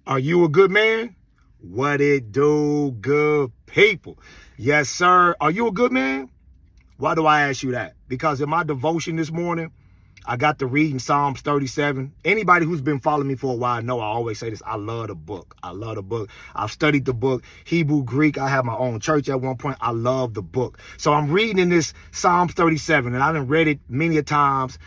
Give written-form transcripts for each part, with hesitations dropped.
Are you a good man? What it do, good people? Yes, sir. Are you a good man? Why do I ask you that? Because in my devotion this morning, I got to reading Psalms 37. Anybody who's been following me for a while know I always say this. I love the book. I love the book. I've studied the book. Hebrew, Greek. I had my own church at one point. I love the book. So I'm reading in this Psalms 37, and I done read it many a times.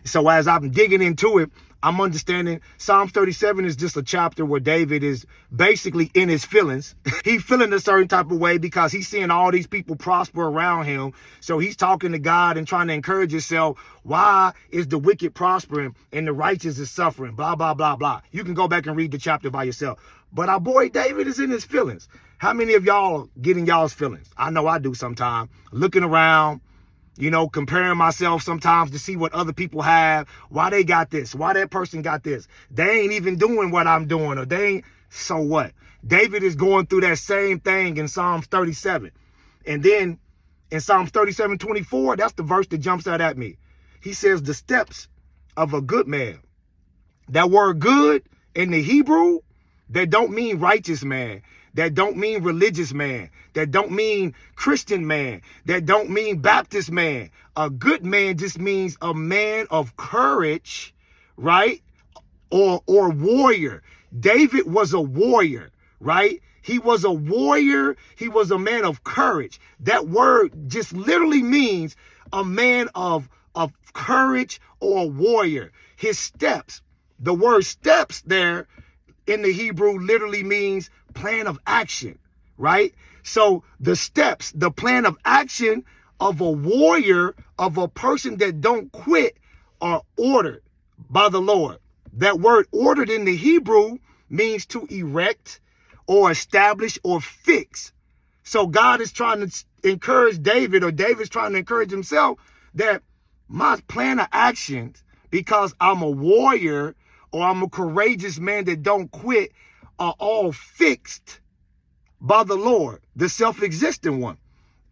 So as I'm digging into it, I'm understanding Psalms 37 is just a chapter where David is basically in his feelings. He's feeling a certain type of way because he's seeing all these people prosper around him. So he's talking to God and trying to encourage himself. Why is the wicked prospering and the righteous is suffering? Blah, blah, blah, blah. You can go back and read the chapter by yourself. But our boy David is in his feelings. How many of y'all get in y'all's feelings? I know I do sometimes. Looking around, comparing myself sometimes to see what other people have, why they got this, why that person got this. They ain't even doing what I'm doing, or they ain't. So what? David is going through that same thing in Psalms 37. And then in Psalms 37:24, that's the verse that jumps out at me. He says the steps of a good man. That word good in the Hebrew, that don't mean righteous man. That don't mean religious man. That don't mean Christian man. That don't mean Baptist man. A good man just means a man of courage, right? Or warrior. David was a warrior, right? He was a warrior. He was a man of courage. That word just literally means a man of courage or a warrior. His steps, the word steps there in the Hebrew literally means plan of action, right? So the steps, the plan of action of a warrior, of a person that don't quit, are ordered by the Lord. That word ordered in the Hebrew means to erect or establish or fix. So God is trying to encourage David, or David's trying to encourage himself, that my plan of actions, because I'm a warrior or I'm a courageous man that don't quit, are all fixed by the Lord, the self-existent one.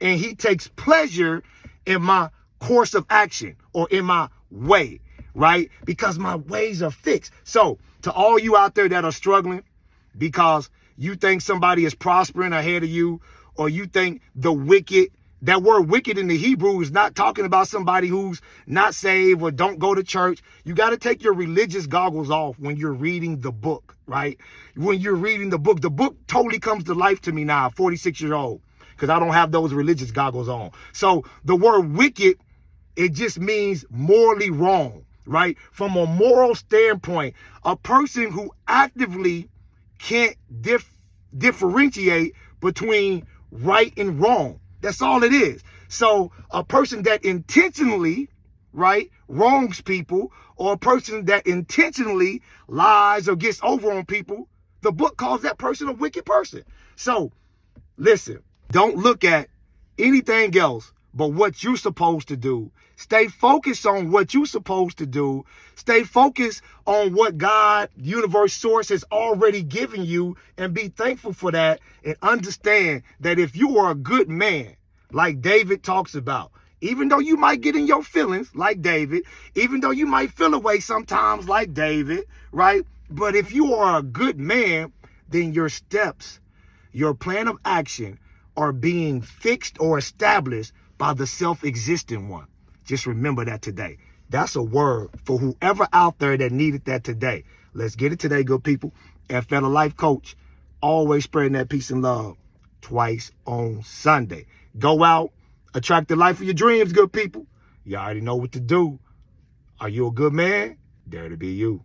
And he takes pleasure in my course of action or in my way, right? Because my ways are fixed. So to all you out there that are struggling because you think somebody is prospering ahead of you, or you think the wicked, that word wicked in the Hebrew is not talking about somebody who's not saved or don't go to church. You got to take your religious goggles off when you're reading the book, right? When you're reading the book totally comes to life to me now, 46 years old, because I don't have those religious goggles on. So the word wicked, it just means morally wrong, right? From a moral standpoint, a person who actively can't differentiate between right and wrong. That's all it is. So a person that intentionally, right, wrongs people, or a person that intentionally lies or gets over on people, the book calls that person a wicked person. So listen, don't look at anything else but what you're supposed to do. Stay focused on what you're supposed to do. Stay focused on what God, universe, source has already given you, and be thankful for that, and understand that if you are a good man, like David talks about, even though you might get in your feelings like David, even though you might feel away sometimes like David, right? But if you are a good man, then your steps, your plan of action are being fixed or established by the self-existent one. Just remember that today. That's a word for whoever out there that needed that today. Let's get it today, good people. And Fella Life Coach, always spreading that peace and love twice on Sunday. Go out, attract the life of your dreams, good people. You already know what to do. Are you a good man? Dare to be you.